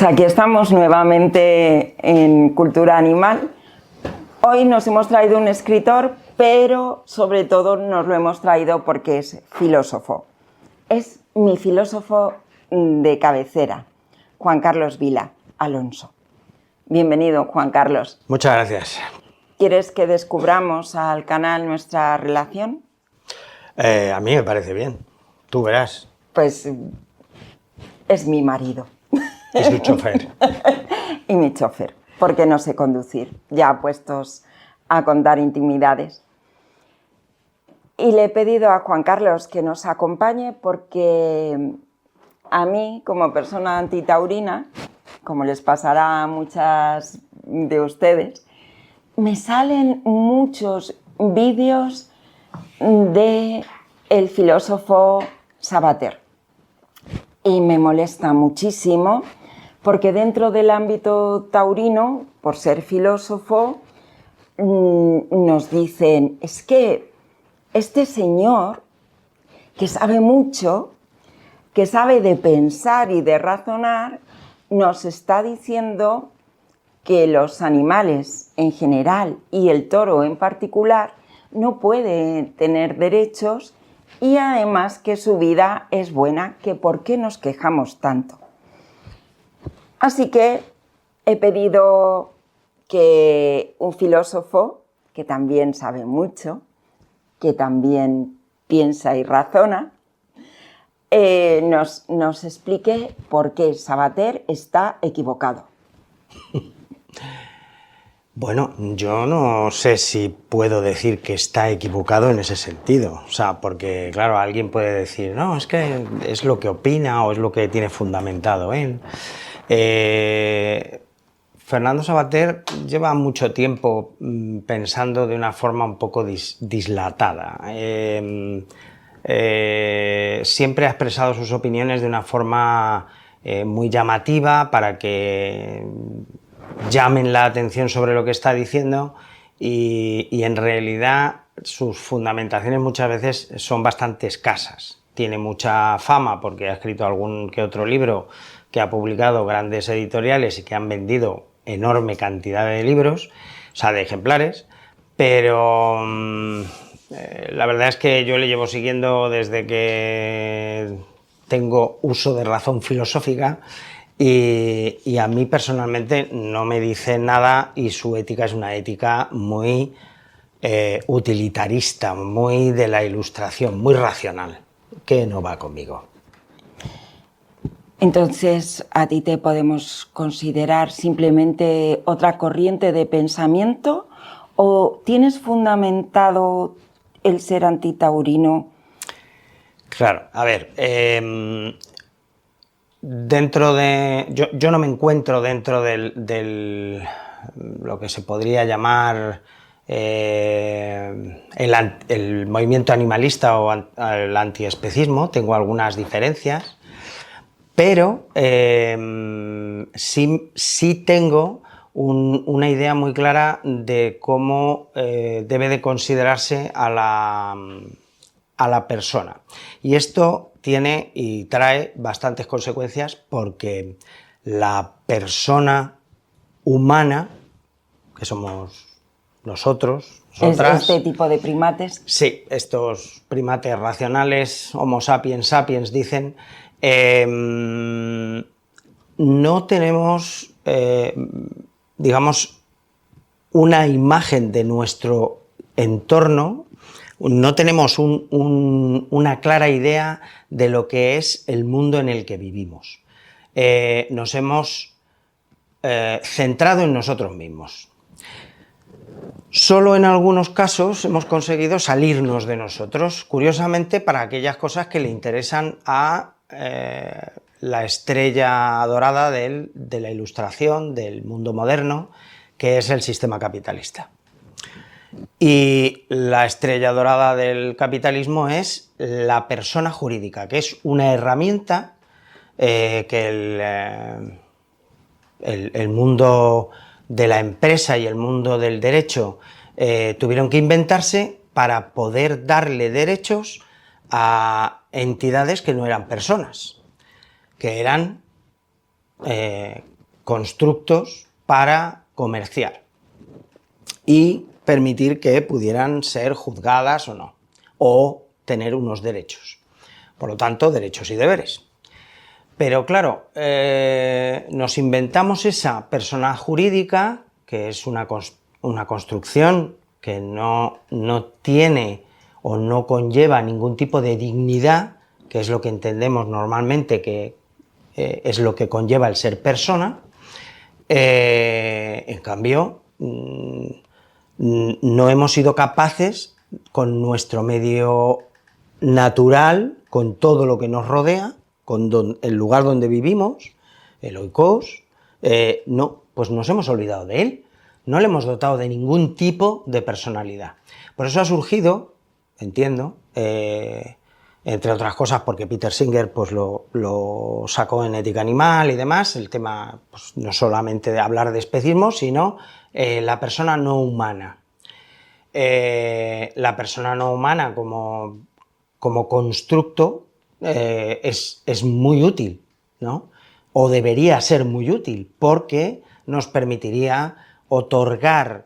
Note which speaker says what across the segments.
Speaker 1: aquí estamos nuevamente en Cultura Animal. Hoy nos hemos traído un escritor, pero sobre todo nos lo hemos traído porque es filósofo. Es mi filósofo de cabecera, Juan Carlos Vila Alonso. Bienvenido, Juan Carlos.
Speaker 2: Muchas gracias.
Speaker 1: ¿Quieres que descubramos al canal nuestra relación?
Speaker 2: A mí me parece bien. Tú verás.
Speaker 1: Pues es mi marido.
Speaker 2: Y su chofer.
Speaker 1: Y mi chofer, porque no sé conducir, ya puestos a contar intimidades. Y le he pedido a Juan Carlos que nos acompañe porque a mí, como persona antitaurina, como les pasará a muchas de ustedes, me salen muchos vídeos de el filósofo Sabater. Y me molesta muchísimo porque dentro del ámbito taurino, por ser filósofo, nos dicen, es que este señor, que sabe mucho, que sabe de pensar y de razonar, nos está diciendo que los animales en general y el toro en particular no pueden tener derechos y además que su vida es buena, que por qué nos quejamos tanto. Así que he pedido que un filósofo, que también sabe mucho, que también piensa y razona, nos explique por qué Sabater está equivocado.
Speaker 2: Bueno, yo no sé si puedo decir que está equivocado en ese sentido. O sea, porque, claro, alguien puede decir, no, es que es lo que opina o es lo que tiene fundamentado él. Fernando Sabater lleva mucho tiempo pensando de una forma un poco dislatada. Siempre ha expresado sus opiniones de una forma muy llamativa para que llamen la atención sobre lo que está diciendo y en realidad sus fundamentaciones muchas veces son bastante escasas. Tiene mucha fama porque ha escrito algún que otro libro, que ha publicado grandes editoriales y que han vendido enorme cantidad de libros, o sea, de ejemplares, pero la verdad es que yo le llevo siguiendo desde que tengo uso de razón filosófica y a mí personalmente no me dice nada y su ética es una ética muy utilitarista, muy de la ilustración, muy racional, que no va conmigo.
Speaker 1: Entonces, ¿a ti te podemos considerar simplemente otra corriente de pensamiento o tienes fundamentado el ser antitaurino?
Speaker 2: Claro, a ver, dentro de... Yo no me encuentro dentro del lo que se podría llamar el movimiento animalista o el antiespecismo, tengo algunas diferencias, pero sí tengo una idea muy clara de cómo debe de considerarse a la persona. Y esto tiene y trae bastantes consecuencias porque la persona humana, que somos nosotros, nosotras...
Speaker 1: ¿Este tipo de primates?
Speaker 2: Sí, estos primates racionales, Homo sapiens sapiens, dicen, no tenemos, digamos, una imagen de nuestro entorno, no tenemos una clara idea de lo que es el mundo en el que vivimos. Nos hemos centrado en nosotros mismos. Solo en algunos casos hemos conseguido salirnos de nosotros, curiosamente para aquellas cosas que le interesan a la estrella dorada de la ilustración, del mundo moderno, que es el sistema capitalista. Y la estrella dorada del capitalismo es la persona jurídica, que es una herramienta que el mundo de la empresa y el mundo del derecho tuvieron que inventarse para poder darle derechos a entidades que no eran personas, que eran constructos para comerciar y permitir que pudieran ser juzgadas o no, o tener unos derechos. Por lo tanto, derechos y deberes. Pero claro, nos inventamos esa persona jurídica, que es una construcción que no tiene o no conlleva ningún tipo de dignidad, que es lo que entendemos normalmente que es lo que conlleva el ser persona. En cambio, no hemos sido capaces, con nuestro medio natural, con todo lo que nos rodea, con el lugar donde vivimos, el oikos, pues nos hemos olvidado de él, no le hemos dotado de ningún tipo de personalidad. Por eso ha surgido, entiendo, entre otras cosas porque Peter Singer pues, lo sacó en Ética Animal y demás, el tema pues, no solamente de hablar de especismo, sino la persona no humana. La persona no humana como constructo es muy útil, ¿no? O debería ser muy útil, porque nos permitiría otorgar,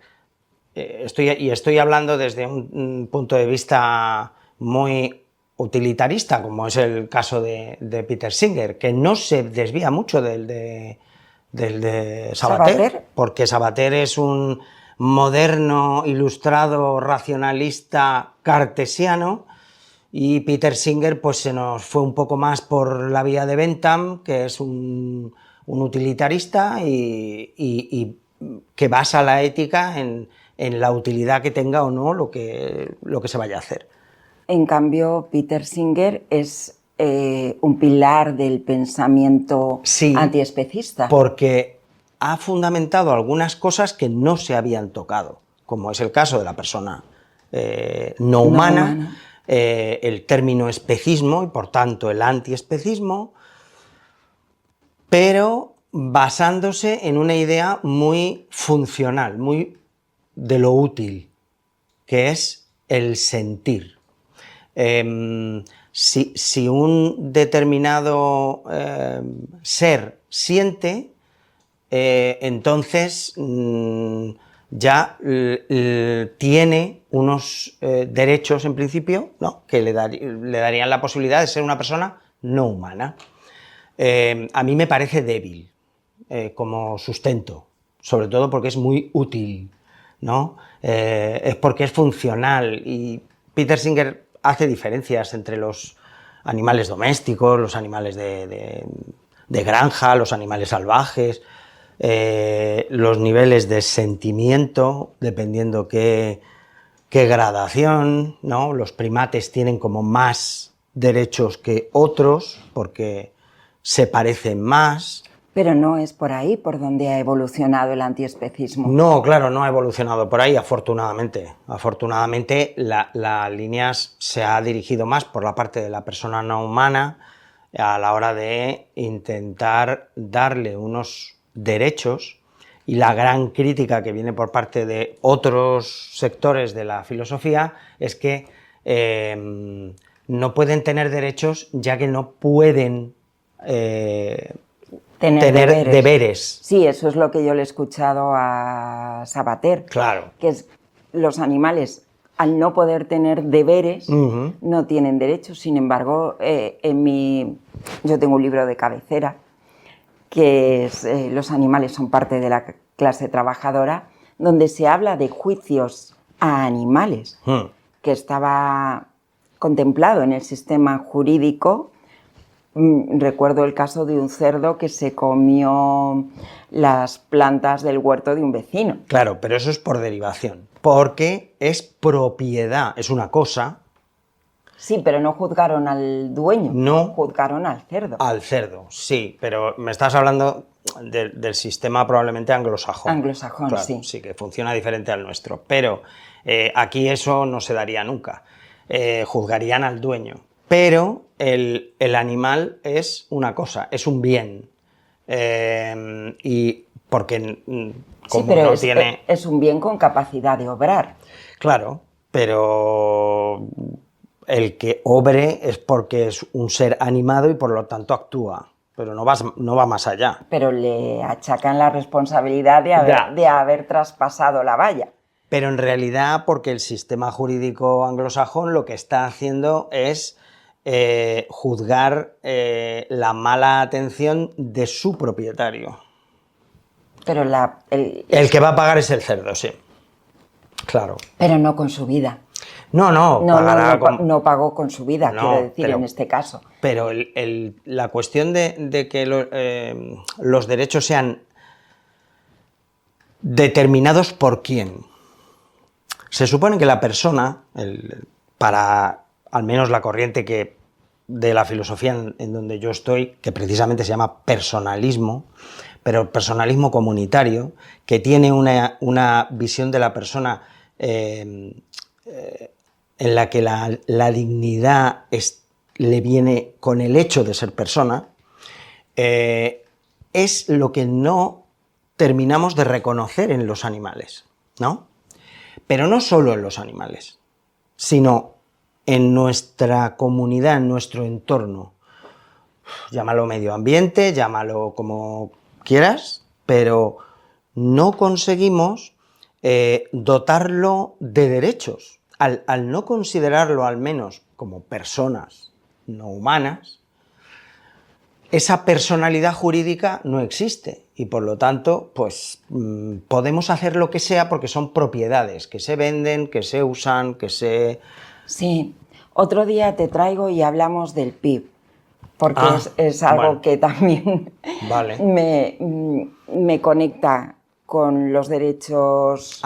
Speaker 2: estoy hablando desde un punto de vista muy utilitarista, como es el caso de Peter Singer, que no se desvía mucho del de Sabater, porque Sabater es un moderno, ilustrado, racionalista cartesiano, y Peter Singer pues se nos fue un poco más por la vía de Bentham, que es un utilitarista y que basa la ética en la utilidad que tenga o no lo que se vaya a hacer.
Speaker 1: En cambio, Peter Singer es un pilar del pensamiento antiespecista.
Speaker 2: Porque ha fundamentado algunas cosas que no se habían tocado, como es el caso de la persona no humana. El término especismo y por tanto el antiespecismo, pero basándose en una idea muy funcional, muy de lo útil, que es el sentir. Si un determinado ser siente, entonces ya tiene unos derechos en principio, ¿no? Que le darían la posibilidad de ser una persona no humana. A mí me parece débil como sustento, sobre todo porque es muy útil, ¿no? Es porque es funcional, y Peter Singer hace diferencias entre los animales domésticos, los animales de granja, los animales salvajes, los niveles de sentimiento, dependiendo qué gradación, ¿no? Los primates tienen como más derechos que otros porque se parecen más.
Speaker 1: Pero no es por ahí por donde ha evolucionado el antiespecismo.
Speaker 2: No, claro, no ha evolucionado por ahí, afortunadamente. Afortunadamente la línea se ha dirigido más por la parte de la persona no humana a la hora de intentar darle unos derechos, y la gran crítica que viene por parte de otros sectores de la filosofía es que no pueden tener derechos ya que no pueden tener deberes.
Speaker 1: Sí, eso es lo que yo le he escuchado a Sabater.
Speaker 2: Claro.
Speaker 1: Que es los animales, al no poder tener deberes, no tienen derechos. Sin embargo, yo tengo un libro de cabecera, que es Los animales son parte de la clase trabajadora, donde se habla de juicios a animales, que estaba contemplado en el sistema jurídico. Recuerdo el caso de un cerdo que se comió las plantas del huerto de un vecino.
Speaker 2: Claro, pero eso es por derivación, porque es propiedad, es una cosa.
Speaker 1: Sí, pero no juzgaron al dueño,
Speaker 2: no
Speaker 1: juzgaron al cerdo.
Speaker 2: Al cerdo, sí, pero me estás hablando del sistema probablemente anglosajón.
Speaker 1: Anglosajón,
Speaker 2: claro,
Speaker 1: sí.
Speaker 2: Sí, que funciona diferente al nuestro, pero aquí eso no se daría nunca. Juzgarían al dueño. Pero el animal es una cosa, es un bien. Y porque como
Speaker 1: sí, pero
Speaker 2: no tiene...
Speaker 1: es un bien con capacidad de obrar.
Speaker 2: Claro, pero el que obre es porque es un ser animado y por lo tanto actúa. pero no va más allá.
Speaker 1: Pero le achacan la responsabilidad de haber traspasado la valla.
Speaker 2: Pero en realidad, porque el sistema jurídico anglosajón lo que está haciendo es juzgar la mala atención de su propietario.
Speaker 1: Pero
Speaker 2: el que va a pagar es el cerdo, sí. Claro.
Speaker 1: Pero no con su vida. No pagó con su vida, quiero decir, en este caso.
Speaker 2: Pero la cuestión de que los derechos sean determinados por quién. Se supone que la persona, para al menos la corriente de la filosofía en donde yo estoy, que precisamente se llama personalismo, pero personalismo comunitario, que tiene una visión de la persona en la que la dignidad le viene con el hecho de ser persona, es lo que no terminamos de reconocer en los animales, ¿no? Pero no solo en los animales, sino en nuestra comunidad, en nuestro entorno. Llámalo medio ambiente, llámalo como quieras, pero no conseguimos dotarlo de derechos. Al no considerarlo al menos como personas no humanas, esa personalidad jurídica no existe y por lo tanto pues podemos hacer lo que sea porque son propiedades que se venden, que se usan, que se...
Speaker 1: Sí, otro día te traigo y hablamos del PIB, porque es algo que también me conecta con los derechos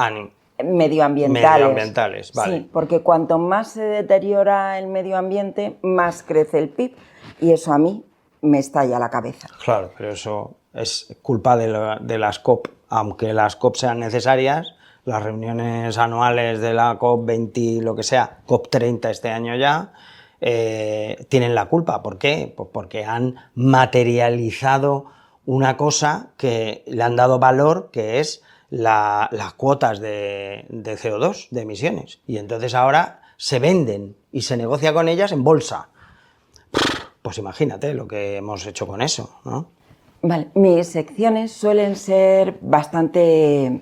Speaker 1: medioambientales.
Speaker 2: Vale.
Speaker 1: Sí, porque cuanto más se deteriora el medio ambiente, más crece el PIB y eso a mí me estalla la cabeza.
Speaker 2: Claro, pero eso es culpa de las COP. Aunque las COP sean necesarias, las reuniones anuales de la COP 20, lo que sea, COP 30 este año ya, tienen la culpa. ¿Por qué? Pues porque han materializado una cosa que le han dado valor, que es las cuotas de CO2, de emisiones. Y entonces ahora se venden y se negocia con ellas en bolsa. Pues imagínate lo que hemos hecho con eso, ¿no?
Speaker 1: Vale, mis secciones suelen ser bastante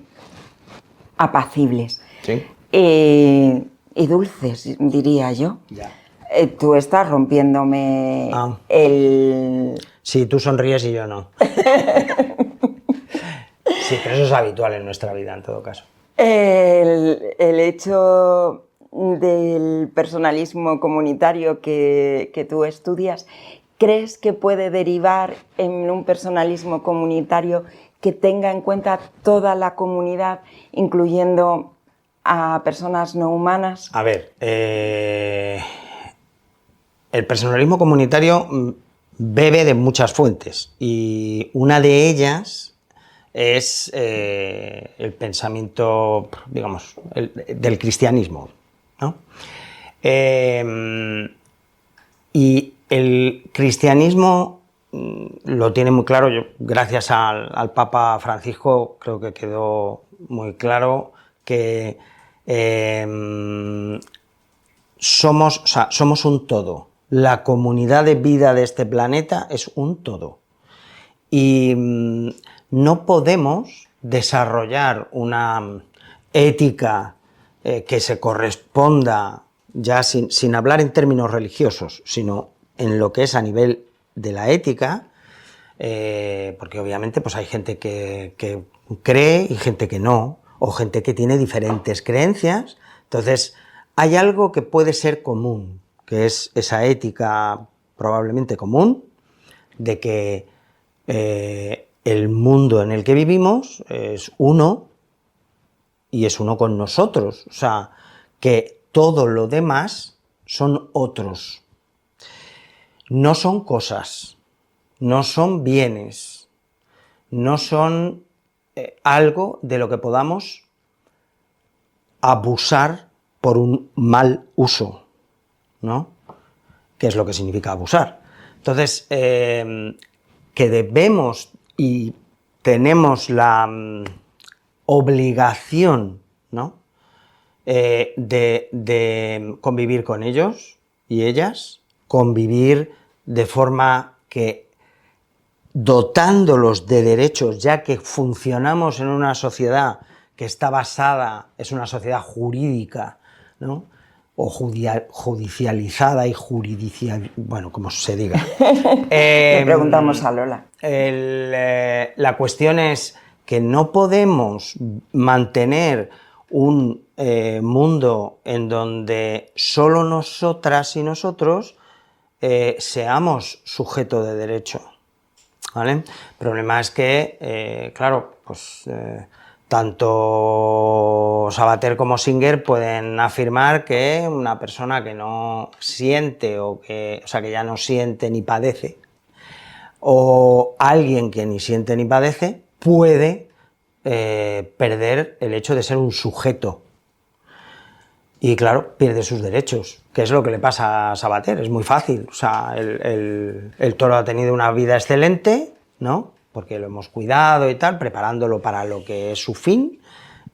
Speaker 1: apacibles.
Speaker 2: Sí.
Speaker 1: Y dulces, diría yo.
Speaker 2: Ya.
Speaker 1: Tú estás rompiéndome
Speaker 2: Sí, tú sonríes y yo no. Sí, pero eso es habitual en nuestra vida, en todo caso.
Speaker 1: El hecho del personalismo comunitario que tú estudias, ¿crees que puede derivar en un personalismo comunitario que tenga en cuenta toda la comunidad, incluyendo a personas no humanas?
Speaker 2: A ver, el personalismo comunitario bebe de muchas fuentes y una de ellas es el pensamiento, digamos, del cristianismo, ¿no? Y el cristianismo lo tiene muy claro. Yo, gracias al Papa Francisco, creo que quedó muy claro que somos un todo. La comunidad de vida de este planeta es un todo. Y no podemos desarrollar una ética que se corresponda, ya sin hablar en términos religiosos, sino en lo que es a nivel de la ética, porque obviamente pues hay gente que cree y gente que no, o gente que tiene diferentes creencias. Entonces, hay algo que puede ser común, que es esa ética probablemente común, de que el mundo en el que vivimos es uno y es uno con nosotros, o sea, que todo lo demás son otros. No son cosas, no son bienes, no son algo de lo que podamos abusar por un mal uso, ¿no? ¿Qué es lo que significa abusar? Entonces, que debemos y tenemos la obligación, ¿no? de convivir con ellos y ellas, convivir de forma que dotándolos de derechos, ya que funcionamos en una sociedad que está basada, es una sociedad jurídica, ¿no? O judicializada y bueno, como se diga.
Speaker 1: Le preguntamos a Lola.
Speaker 2: La cuestión es que no podemos mantener un mundo en donde solo nosotras y nosotros seamos sujeto de derecho, ¿vale? El problema es que, claro, pues tanto Sabater como Singer pueden afirmar que una persona que no siente o sea, que ya no siente ni padece, o alguien que ni siente ni padece, puede perder el hecho de ser un sujeto. Y claro, pierde sus derechos, que es lo que le pasa a Sabater, es muy fácil. O sea, el toro ha tenido una vida excelente, ¿no? Porque lo hemos cuidado y tal, preparándolo para lo que es su fin,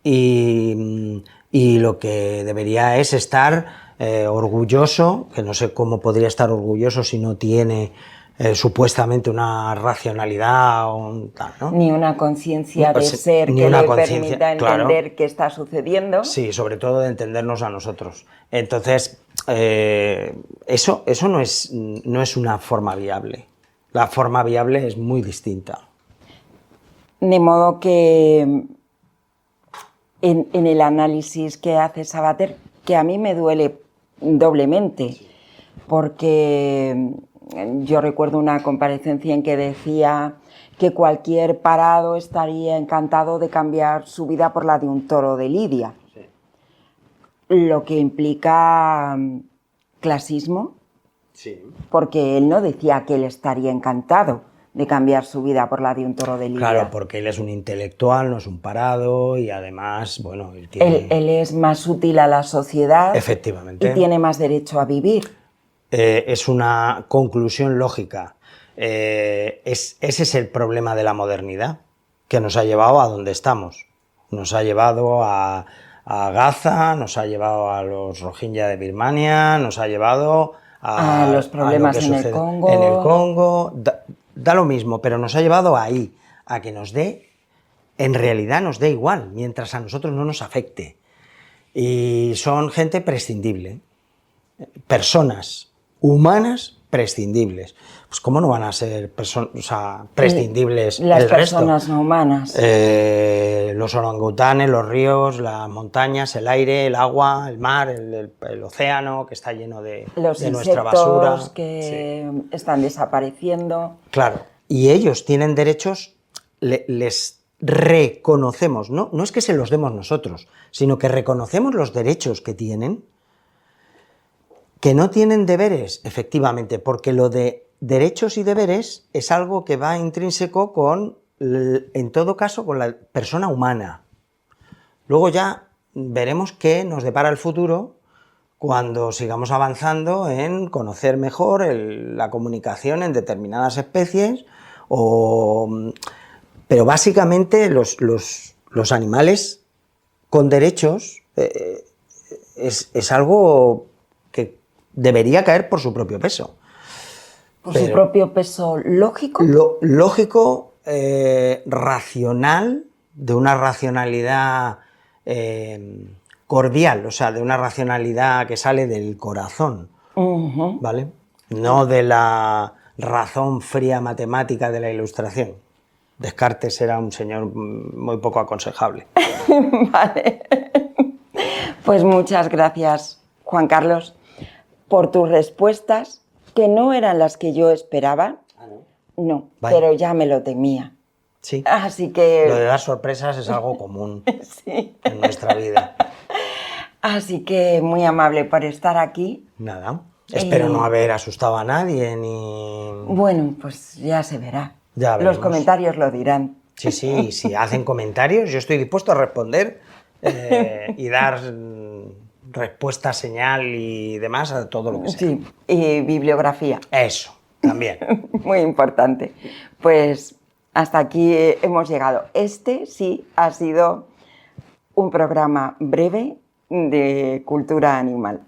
Speaker 2: y lo que debería es estar orgulloso, que no sé cómo podría estar orgulloso si no tiene supuestamente una racionalidad o tal, ¿no?
Speaker 1: Ni una conciencia de ser que le permita entender qué está sucediendo.
Speaker 2: Sí, sobre todo de entendernos a nosotros. Entonces, eso no es una forma viable. La forma viable es muy distinta.
Speaker 1: De modo que en el análisis que hace Sabater, que a mí me duele doblemente, porque yo recuerdo una comparecencia en que decía que cualquier parado estaría encantado de cambiar su vida por la de un toro de lidia, sí. Lo que implica clasismo, sí. Porque él no decía que él estaría encantado de cambiar su vida por la de un toro de lidia.
Speaker 2: Claro, porque él es un intelectual, no es un parado, y además, bueno,
Speaker 1: él es más útil a la sociedad.
Speaker 2: Efectivamente.
Speaker 1: Y tiene más derecho a vivir.
Speaker 2: Es una conclusión lógica. Ese es el problema de la modernidad, que nos ha llevado a donde estamos. Nos ha llevado a Gaza, nos ha llevado a los Rohingya de Birmania, nos ha llevado
Speaker 1: a los problemas en el Congo.
Speaker 2: En el Congo, da lo mismo, pero nos ha llevado ahí, a que en realidad nos dé igual, mientras a nosotros no nos afecte. Y son gente prescindible, personas humanas prescindibles. Pues ¿cómo no van a ser prescindibles
Speaker 1: las
Speaker 2: el resto?
Speaker 1: Personas no humanas.
Speaker 2: Los orangutanes, los ríos, las montañas, el aire, el agua, el mar, el océano, que está lleno de nuestra basura.
Speaker 1: Los insectos que están desapareciendo.
Speaker 2: Claro, y ellos tienen derechos, les reconocemos, no es que se los demos nosotros, sino que reconocemos los derechos que tienen. Que no tienen deberes, efectivamente, porque lo de derechos y deberes es algo que va intrínseco en todo caso, con la persona humana. Luego ya veremos qué nos depara el futuro cuando sigamos avanzando en conocer mejor la comunicación en determinadas especies, pero básicamente los animales con derechos es algo que debería caer por su propio peso.
Speaker 1: ¿Por su propio peso lógico?
Speaker 2: Lógico, racional, de una racionalidad cordial, o sea, de una racionalidad que sale del corazón, ¿vale? No de la razón fría matemática de la Ilustración. Descartes era un señor muy poco aconsejable.
Speaker 1: Vale. Pues muchas gracias, Juan Carlos, por tus respuestas, que no eran las que yo esperaba. No, pero ya me lo temía.
Speaker 2: Sí.
Speaker 1: Así que...
Speaker 2: Lo de dar sorpresas es algo común sí. En nuestra vida.
Speaker 1: Así que muy amable por estar aquí.
Speaker 2: Nada. Espero no haber asustado a nadie ni...
Speaker 1: Bueno, pues ya se verá.
Speaker 2: Ya veremos.
Speaker 1: Los comentarios lo dirán.
Speaker 2: Sí, sí, si hacen comentarios, yo estoy dispuesto a responder y dar respuesta, señal y demás a todo lo que sea.
Speaker 1: Sí, y bibliografía.
Speaker 2: Eso, también.
Speaker 1: Muy importante. Pues hasta aquí hemos llegado. Este sí ha sido un programa breve de cultura animal.